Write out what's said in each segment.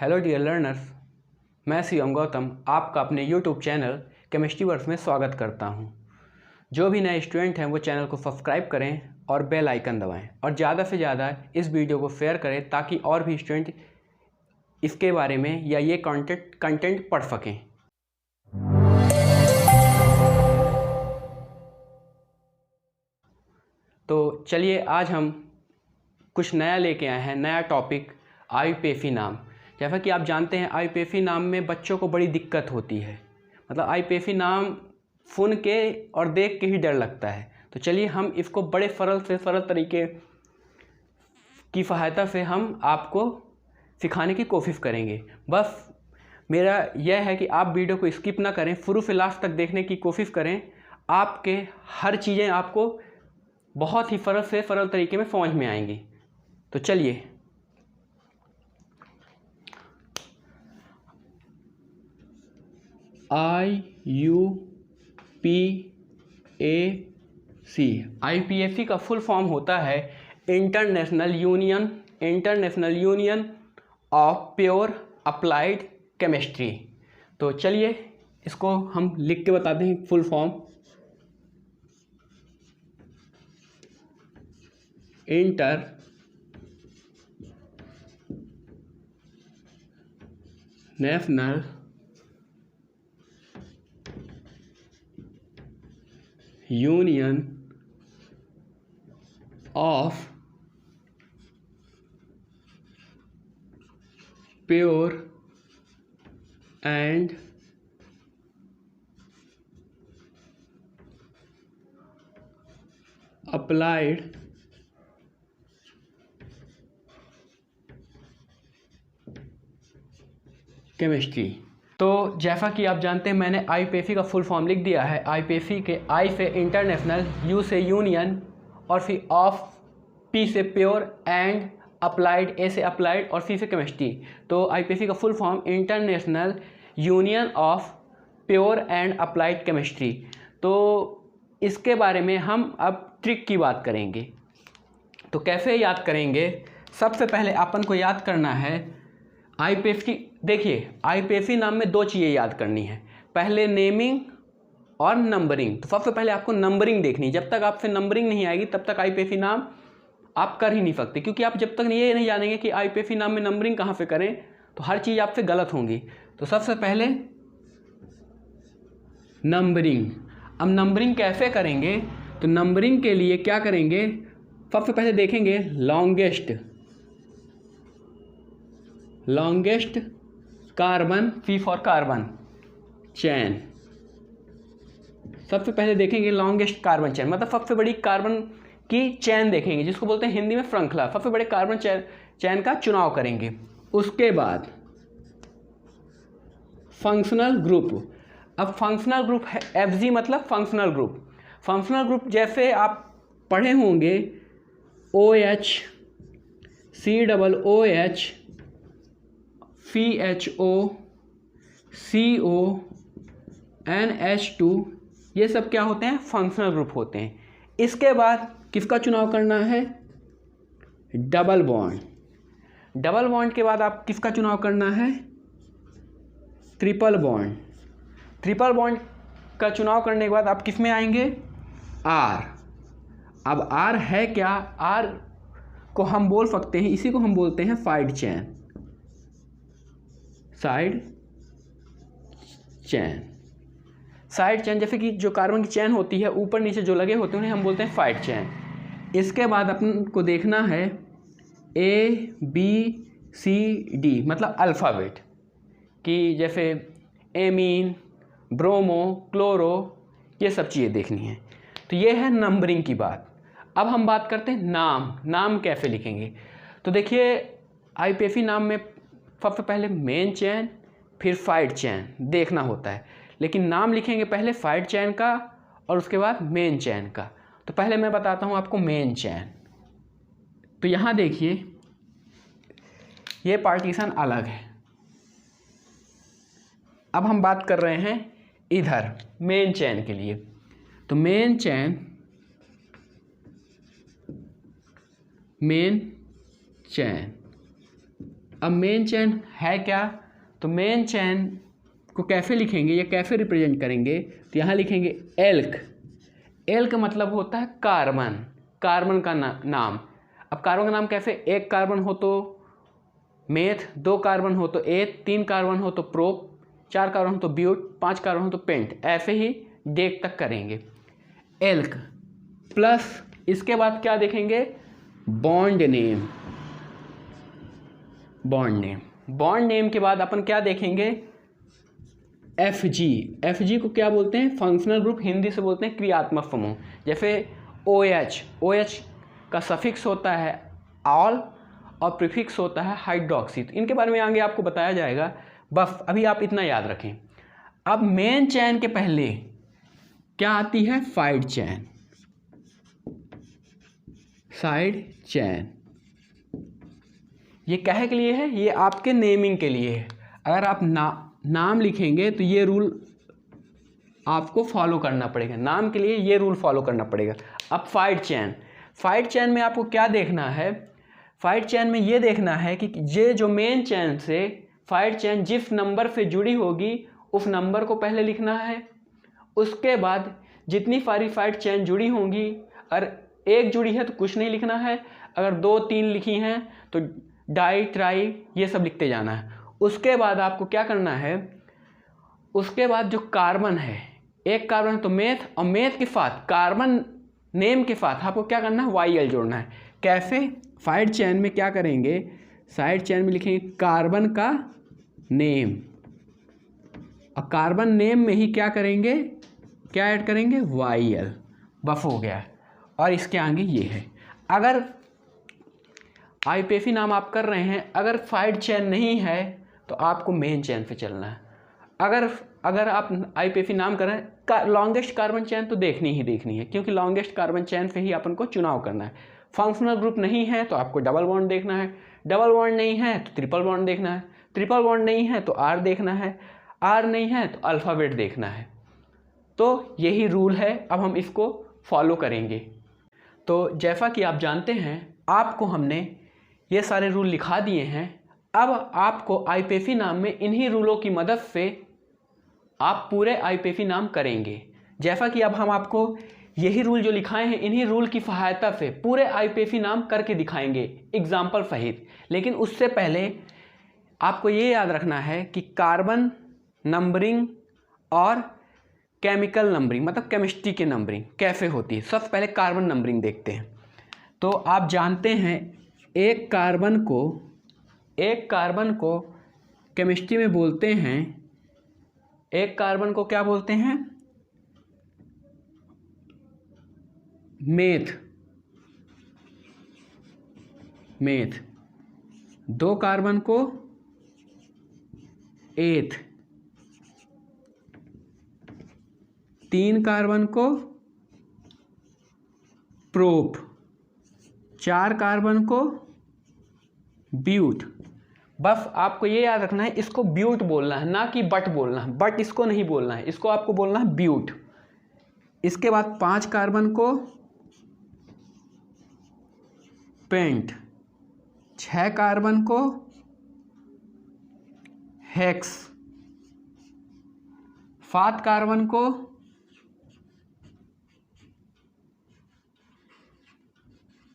Hello dear learners, मैं शिवम गौतम आपका अपने यूट्यूब चैनल केमिस्ट्री वर्स में स्वागत करता हूं। जो भी नए स्टूडेंट हैं वो चैनल को सब्सक्राइब करें और बेल आइकन दबाएं और ज़्यादा से ज़्यादा इस वीडियो को शेयर करें ताकि और भी स्टूडेंट इसके बारे में या ये कंटेंट पढ़ सकें। तो चलिए आज हम कुछ नया लेके आए हैं, नया टॉपिक आईयूपीएसी नाम। जैसा कि आप जानते हैं आईयूपीएसी नाम में बच्चों को बड़ी दिक्कत होती है, मतलब आईयूपीएसी नाम सुन के और देख के ही डर लगता है। तो चलिए हम इसको बड़े सरल तरीके की सहायता से हम आपको सिखाने की कोशिश करेंगे। बस मेरा यह है कि आप वीडियो को स्किप ना करें, शुरू से लास्ट तक देखने की कोशिश करें। आपके हर चीज़ें आपको बहुत ही सरल तरीके में समझ में आएंगी। तो चलिए आईयूपीएसी का फुल फॉर्म होता है international union of pure applied chemistry. तो चलिए इसको हम लिख के बताते हैं full form. International union of pure and applied chemistry. तो जैसा कि आप जानते हैं मैंने आईयूपीएसी का फुल फॉर्म लिख दिया है। आईयूपीएसी के आई से इंटरनेशनल, यू से यूनियन और फिर ऑफ, पी से प्योर एंड अप्लाइड, ए से अप्लाइड और सी से केमिस्ट्री। तो आईयूपीएसी का full form international union of pure and applied chemistry. तो इसके बारे में हम अब ट्रिक की बात करेंगे। तो कैसे याद करेंगे? सबसे पहले अपन को याद करना है आईयूपीएसी। देखिए आईयूपीएसी नाम में दो चीज़ें याद करनी है, पहले नेमिंग और नंबरिंग। तो सबसे पहले आपको नंबरिंग देखनी है। जब तक आपसे नंबरिंग नहीं आएगी तब तक आईयूपीएसी नाम आप कर ही नहीं सकते, क्योंकि आप जब तक ये नहीं जानेंगे कि आईयूपीएसी नाम में नंबरिंग कहाँ से करें तो हर चीज़ आपसे गलत होंगी। तो सबसे पहले नंबरिंग। अब नंबरिंग कैसे करेंगे? तो नंबरिंग के लिए क्या करेंगे, सबसे पहले देखेंगे longest carbon, C for carbon chain. सबसे पहले देखेंगे लॉन्गेस्ट कार्बन चैन, मतलब सबसे बड़ी कार्बन की चैन देखेंगे, जिसको बोलते हैं हिंदी में श्रृंखला। सबसे बड़े कार्बन चैन का चुनाव करेंगे। उसके बाद फंक्शनल ग्रुप। अब फंक्शनल ग्रुप है एफजी, मतलब फंक्शनल ग्रुप। फंक्शनल ग्रुप जैसे आप पढ़े होंगे OH, COOH, CHO, CO, NH2, ये सब क्या होते हैं? फंक्शनल ग्रुप होते हैं। इसके बाद किसका चुनाव करना है? Double bond. डबल बॉन्ड के बाद आप किसका चुनाव करना है? Triple bond. ट्रिपल बॉन्ड का चुनाव करने के बाद आप किस में आएंगे? R। अब R है क्या? R को हम बोल सकते हैं, इसी को हम बोलते हैं साइड चैन। जैसे कि जो कार्बन की चैन होती है ऊपर नीचे जो लगे होते हैं उन्हें हम बोलते हैं साइड चैन। इसके बाद अपन को देखना है ABCD, मतलब अल्फ़ाबेट कि जैसे एमीन, ब्रोमो, क्लोरो, ये सब चीज़ें देखनी है। तो ये है नंबरिंग की बात। अब हम बात करते हैं नाम कैसे लिखेंगे। तो देखिए आईयूपीएसी नाम में सबसे पहले मेन चैन फिर साइड चैन देखना होता है, लेकिन नाम लिखेंगे पहले साइड चैन का और उसके बाद मेन चैन का। तो पहले मैं बताता हूँ आपको मेन चैन। तो यहाँ देखिए ये पार्टीशन अलग है। अब हम बात कर रहे हैं इधर मेन चैन के लिए। तो मेन चैन अब मेन चेन है क्या, तो मेन चेन को कैसे लिखेंगे या कैसे रिप्रेजेंट करेंगे, तो यहाँ लिखेंगे एल्क। एल्क मतलब होता है कार्बन, कार्बन का नाम। अब कार्बन का नाम कैसे, एक कार्बन हो तो मेथ, दो कार्बन हो तो एथ, तीन कार्बन हो तो प्रोप, चार कार्बन हो तो ब्यूट, पांच कार्बन हो तो पेंट, ऐसे ही डेक तक करेंगे। एल्क प्लस इसके बाद क्या देखेंगे, bond name. Bond name, bond name के बाद अपन क्या देखेंगे, एफ जी। एफ जी को क्या बोलते हैं, फंक्शनल ग्रुप, हिंदी से बोलते हैं क्रियात्मक समूह। जैसे ओ एच, ओ एच का सफिक्स होता है ऑल और प्रीफिक्स होता है हाइड्रोक्सी। तो इनके बारे में आगे आपको बताया जाएगा, बस अभी आप इतना याद रखें। अब मेन चेन के पहले क्या आती है, साइड चेन। साइड चेन ये कहे के लिए है, ये आपके नेमिंग के लिए है। अगर आप नाम लिखेंगे तो ये रूल आपको फॉलो करना पड़ेगा, नाम के लिए ये रूल फॉलो करना पड़ेगा। अब साइड चेन, साइड चेन में आपको क्या देखना है, साइड चेन में ये देखना है कि ये जो मेन चेन से साइड चेन जिस नंबर से जुड़ी होगी उस नंबर को पहले लिखना है। उसके बाद जितनी सारी साइड चेन जुड़ी होंगी, अगर एक जुड़ी है तो कुछ नहीं लिखना है, अगर दो तीन लिखी हैं तो डाई ट्राई ये सब लिखते जाना है। उसके बाद आपको क्या करना है, उसके बाद जो कार्बन है, एक कार्बन तो मेथ, और मेथ के साथ कार्बन नेम के साथ आपको क्या करना है, वाई एल जोड़ना है। कैसे, साइड चेन में क्या करेंगे, साइड चेन में लिखेंगे कार्बन का नेम, और कार्बन नेम में ही क्या करेंगे, क्या ऐड करेंगे, वाई एल, बस हो गया। और इसके आगे ये है। अगर आईपीएफी नाम आप कर रहे हैं, अगर साइड चेन नहीं है तो आपको मेन चेन पे चलना है। अगर आप आईपीएफी नाम कर रहे हैं, लॉन्गेस्ट कार्बन चेन तो देखनी है, क्योंकि लॉन्गेस्ट कार्बन चेन पे ही अपन को चुनाव करना है। फंक्शनल ग्रुप नहीं है तो आपको डबल बॉन्ड देखना है, डबल बॉन्ड नहीं है तो ट्रिपल बॉन्ड देखना है, ट्रिपल बॉन्ड नहीं है तो आर देखना है, आर नहीं है तो अल्फ़ाबेट देखना है। तो यही रूल है, अब हम इसको फॉलो करेंगे। तो जैसा कि आप जानते हैं, आपको हमने ये सारे रूल लिखा दिए हैं। अब आपको आईपीएफी नाम में इन्हीं रूलों की मदद से आप पूरे आईपीएफी नाम करेंगे। जैसा कि अब हम आपको यही रूल जो लिखाए हैं, इन्हीं रूल की सहायता से पूरे आईपीएफी नाम करके दिखाएंगे एग्जाम्पल सहित। लेकिन उससे पहले आपको ये याद रखना है कि कार्बन नंबरिंग और केमिकल नंबरिंग, मतलब केमिस्ट्री की नंबरिंग कैसे होती है। सबसे पहले कार्बन नंबरिंग देखते हैं। तो आप जानते हैं एक कार्बन को केमिस्ट्री में बोलते हैं, एक कार्बन को क्या बोलते हैं, मेथ, दो कार्बन को एथ, तीन कार्बन को प्रोप, चार कार्बन को ब्यूट। बस आपको ये याद रखना है, इसको ब्यूट बोलना है, ना कि बट बोलना है। बट इसको नहीं बोलना है, इसको आपको बोलना है ब्यूट। इसके बाद पांच कार्बन को पेंट, छह कार्बन को हेक्स, सात कार्बन को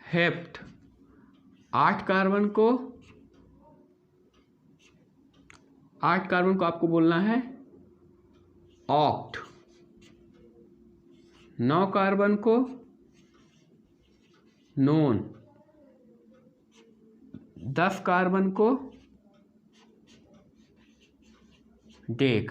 हेप्ट, आठ कार्बन को आपको बोलना है ऑक्ट, नौ कार्बन को नोन, 10 कार्बन को डेक।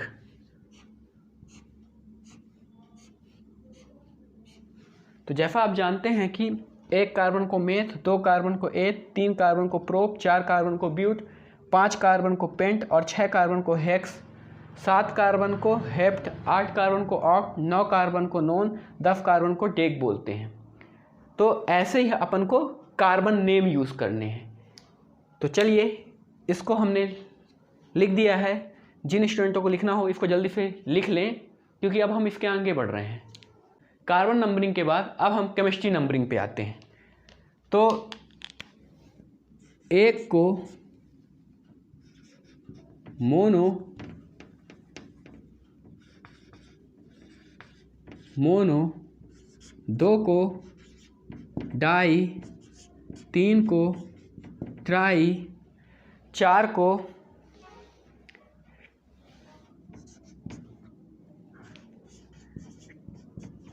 तो जैसा आप जानते हैं कि एक कार्बन को मेथ, दो कार्बन को एथ, तीन कार्बन को प्रोप, चार कार्बन को ब्यूट, पांच कार्बन को पेंट और छह कार्बन को हेक्स, सात कार्बन को हेप्ट, आठ कार्बन को ऑक्ट, नौ कार्बन को नोन, 10 कार्बन को डेक बोलते हैं। तो ऐसे ही अपन को कार्बन नेम यूज़ करने हैं। तो चलिए, इसको हमने लिख दिया है। जिन स्टूडेंटों को लिखना हो इसको जल्दी से लिख लें, क्योंकि अब हम इसके आगे बढ़ रहे हैं। कार्बन नंबरिंग के बाद अब हम केमिस्ट्री नंबरिंग पे आते हैं। तो एक को मोनो, 2 को डाई, 3 को ट्राई, 4 को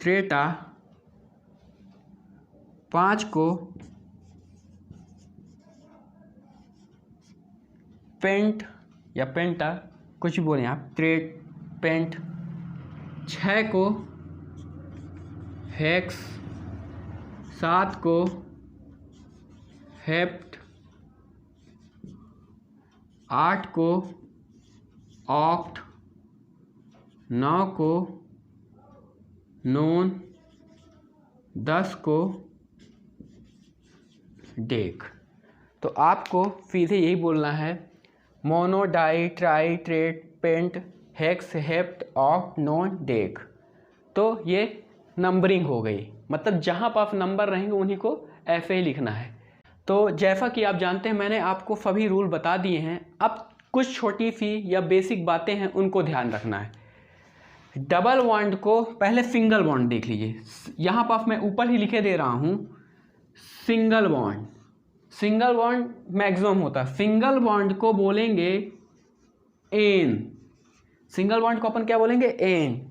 ट्रेटा, 5 को पेंट या पेंटा, कुछ भी बोलें आप, पेंट, 6 को हेक्स, 7 को हेप्ट, 8 को ऑक्ट, 9 को नोन, 10 को डेक। तो आपको सीधे यही बोलना है, मोनो, डाई, ट्राई, ट्रेट, pent, hex, hept, oct, non, dec. तो ये नंबरिंग हो गई, मतलब जहाँ पर आप नंबर रहेंगे उन्हीं को ऐसे ही लिखना है। तो जैसा कि आप जानते हैं मैंने आपको सभी रूल बता दिए हैं। अब कुछ छोटी सी या बेसिक बातें हैं, उनको ध्यान रखना है। डबल बॉन्ड को पहले सिंगल बॉन्ड देख लीजिए, यहाँ पर मैं ऊपर ही लिखे दे रहा हूँ single bond. Single bond maximum होता है, सिंगल बॉन्ड को बोलेंगे एन, सिंगल बॉन्ड को अपन क्या बोलेंगे, एन।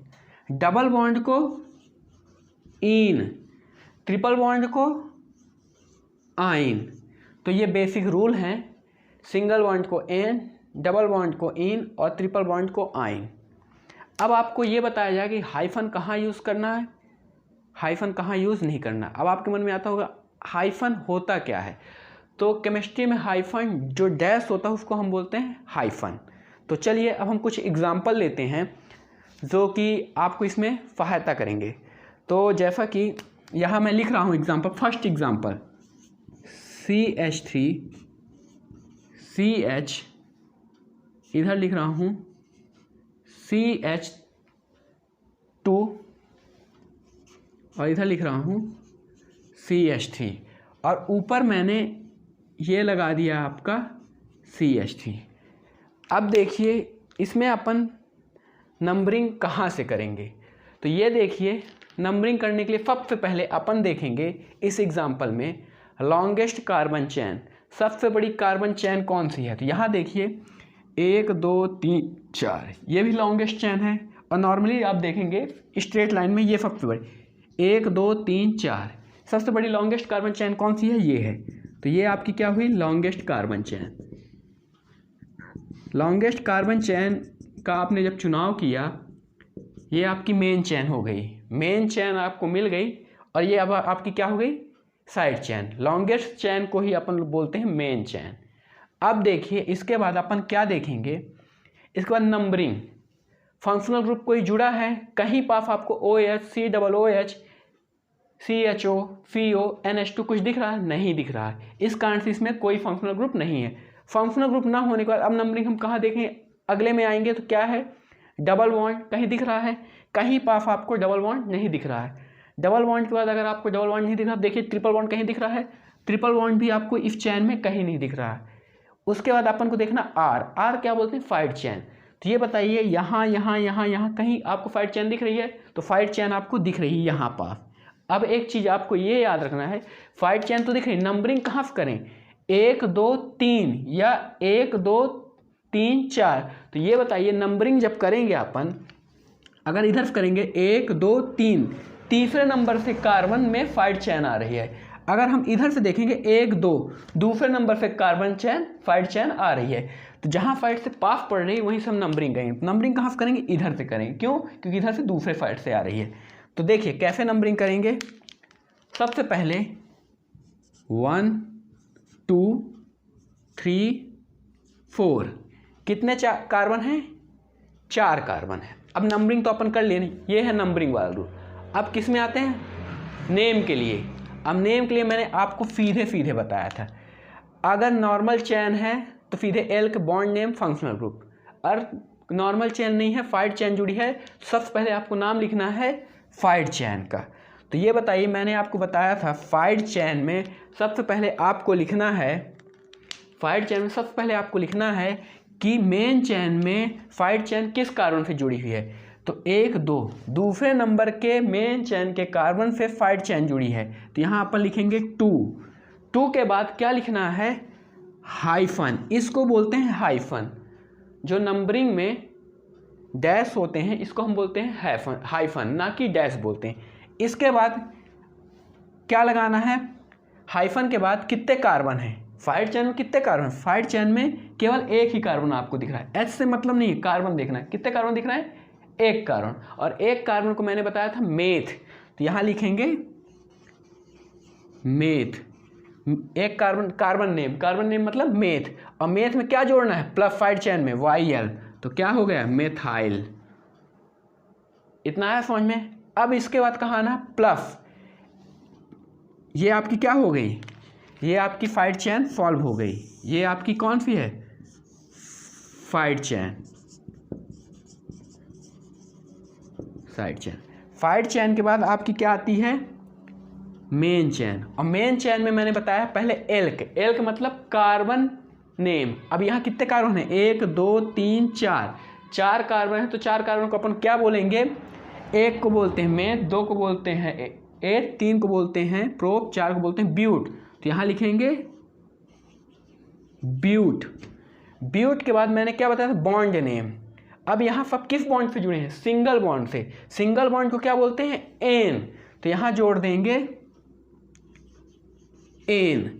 डबल बॉन्ड को इन, ट्रिपल बॉन्ड को आइन। तो ये बेसिक रूल हैं, सिंगल बॉन्ड को एन, डबल बॉन्ड को इन और ट्रिपल बॉन्ड को आइन। अब आपको ये बताया जाए कि हाइफन कहाँ यूज़ करना है, हाइफन कहाँ यूज़ नहीं करना। अब आपके मन में आता होगा हाइफन होता क्या है। तो केमिस्ट्री में हाइफन जो डैश होता है उसको हम बोलते हैं हाइफन। तो चलिए अब हम कुछ एग्जाम्पल लेते हैं जो कि आपको इसमें सहायता करेंगे। तो जैसा कि यहाँ मैं लिख रहा हूँ example, first example CH3 CH, इधर लिख रहा हूँ CH2 और इधर लिख रहा हूँ CH3 और ऊपर मैंने ये लगा दिया आपका CH3। अब देखिए इसमें अपन नंबरिंग कहाँ से करेंगे। तो ये देखिए नंबरिंग करने के लिए सबसे पहले अपन देखेंगे इस एग्जाम्पल में लॉन्गेस्ट कार्बन चेन, सबसे बड़ी कार्बन चेन कौन सी है। तो यहाँ देखिए 1 2 3 4, ये भी लॉन्गेस्ट चेन है और नॉर्मली आप देखेंगे स्ट्रेट लाइन में ये सबसे बड़ी 1 2 3 4, सबसे बड़ी लॉन्गेस्ट कार्बन चेन कौन सी है, ये है। तो ये आपकी क्या हुई, longest carbon chain. Longest carbon chain का आपने जब चुनाव किया, ये आपकी मेन चेन हो गई, मेन चेन आपको मिल गई और ये अब आपकी क्या हो गई, साइड चेन। लॉन्गेस्ट चेन को ही अपन बोलते हैं मेन चेन। अब देखिए इसके बाद अपन क्या देखेंगे, इसके बाद नंबरिंग। फंक्शनल ग्रुप कोई जुड़ा है, कहीं पास आपको OH, COOH, CHO, CO, NH2 कुछ दिख रहा है, नहीं दिख रहा है। इस कारण से इसमें कोई फंक्शनल ग्रुप नहीं है। फंक्शनल ग्रुप ना होने के बाद अब नंबरिंग हम कहाँ देखें, अगले में आएंगे तो क्या है, डबल बॉन्ड कहीं दिख रहा है, कहीं पास आपको डबल बॉन्ड नहीं दिख रहा है। डबल बॉन्ड के बाद अगर आपको डबल बॉन्ड नहीं दिख रहा, देखिए ट्रिपल बॉन्ड कहीं दिख रहा है, ट्रिपल बॉन्ड भी आपको इस चैन में कहीं नहीं दिख रहा है। उसके बाद अपन को देखना आर क्या बोलते हैं, साइड चैन। तो ये बताइए यहाँ यहाँ यहाँ यहाँ कहीं आपको साइड चैन दिख रही है, तो साइड चैन आपको दिख रही है यहाँ पास। अब एक चीज़ आपको ये याद रखना है, साइड चैन तो दिख रही है, नंबरिंग कहाँ से करें, 1 2 3 या 1 2 3 4। तो ये बताइए नंबरिंग जब करेंगे अपन, अगर इधर से करेंगे 1 2 3, तीसरे नंबर से कार्बन में साइड चैन आ रही है। अगर हम इधर से देखेंगे 1 2, दूसरे नंबर से कार्बन चैन साइड चैन आ रही है। तो जहाँ साइड से पास पड़ रही है वहीं से हम नंबरिंग करेंगे। नंबरिंग कहाँ से करेंगे, इधर से करेंगे। क्यों, क्योंकि इधर से दूसरे साइड से आ रही है। तो देखिए कैसे नंबरिंग करेंगे, सबसे पहले 1 2 3 4, कितने कार्बन हैं, 4 कार्बन है। अब नंबरिंग तो अपन कर लेनी, ये है नंबरिंग वाला रूल। अब किस में आते हैं, नेम के लिए। अब नेम के लिए मैंने आपको सीधे सीधे बताया था, अगर नॉर्मल चेन है तो सीधे एल के बॉन्ड नेम फंक्शनल ग्रुप, और नॉर्मल चेन नहीं है, साइड चेन जुड़ी है, सबसे पहले आपको नाम लिखना है साइड चेन का। तो ये बताइए, मैंने आपको बताया था साइड चेन में सबसे पहले आपको लिखना है, साइड चेन में सबसे पहले आपको लिखना है कि मेन चेन में साइड चेन किस कार्बन से जुड़ी हुई है, तो 1 2 दूसरे नंबर के मेन चेन के कार्बन से साइड चेन जुड़ी है, तो यहाँ अपन लिखेंगे 2 के बाद क्या लिखना है, हाइफन, इसको बोलते हैं हाइफन। जो नंबरिंग में डैश होते हैं इसको हम बोलते हैं हाइफन, ना कि डैश बोलते हैं। इसके बाद क्या लगाना है, हाइफन के बाद कितने कार्बन हैं, साइड चेन में कितने कार्बन, साइड चेन में केवल एक ही कार्बन आपको दिख रहा है, एच से मतलब नहीं है, कार्बन देखना है, कितने कार्बन दिख रहा है, एक कार्बन। और एक कार्बन को मैंने बताया था मेथ, तो यहां लिखेंगे मेथ, एक कार्बन नेम मतलब मेथ, और मेथ में क्या जोड़ना है, प्लस साइड चेन में YL, तो क्या हो गया, मेथाइल। इतना है समझ में। अब इसके बाद कहा ना प्लस, ये आपकी क्या हो गई, ये आपकी साइड चेन सॉल्व हो गई। ये आपकी कौन सी है, side chain, side chain. Side chain के बाद आपकी क्या आती है, मेन चेन। और मेन चेन में मैंने बताया पहले एल्क मतलब कार्बन नेम। अब यहाँ कितने कार्बन है, 1 2 3 4 कार्बन है, तो 4 कार्बन को अपन क्या बोलेंगे, 1 को बोलते हैं मेथ, 2 को बोलते हैं एथ, 3 को बोलते हैं प्रोप, 4 को बोलते हैं ब्यूट। तो यहाँ लिखेंगे ब्यूट। ब्यूट के बाद मैंने क्या बताया था, बॉन्ड नेम। अब यहाँ सब किस बॉन्ड से जुड़े हैं, सिंगल बॉन्ड से। सिंगल बॉन्ड को क्या बोलते हैं, एन, तो यहाँ जोड़ देंगे एन।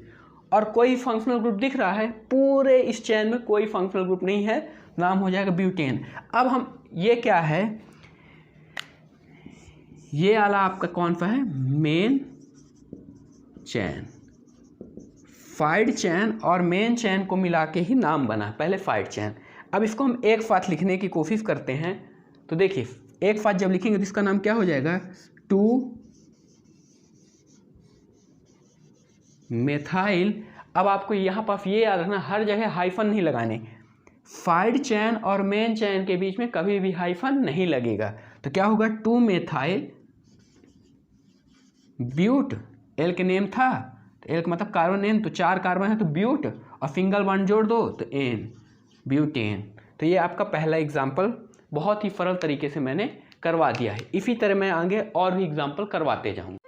और कोई फंक्शनल ग्रुप दिख रहा है, पूरे इस चेन में कोई फंक्शनल ग्रुप नहीं है, नाम हो जाएगा ब्यूटेन। अब हम ये क्या है, ये वाला आपका कौन सा है, मेन चेन। साइड चेन और मेन चेन को मिला के ही नाम बना, पहले साइड चेन। अब इसको हम एक साथ लिखने की कोशिश करते हैं, तो देखिए एक साथ जब लिखेंगे तो इसका नाम क्या हो जाएगा, 2 मेथाइल। अब आपको यहाँ पर ये याद रखना, हर जगह हाइफन नहीं लगाने, साइड चेन और मेन चेन के बीच में कभी भी हाइफन नहीं लगेगा। तो क्या होगा, 2 मेथाइल ब्यूट, एल के नेम था, तो एल का मतलब कार्बन नेम, तो 4 कार्बन है तो ब्यूट, और सिंगल बॉन्ड जोड़ दो तो एन, ब्यूटेन। तो ये आपका पहला एग्जाम्पल बहुत ही सरल तरीके से मैंने करवा दिया है। इसी तरह मैं आगे और भी एग्जाम्पल करवाते जाऊँगा।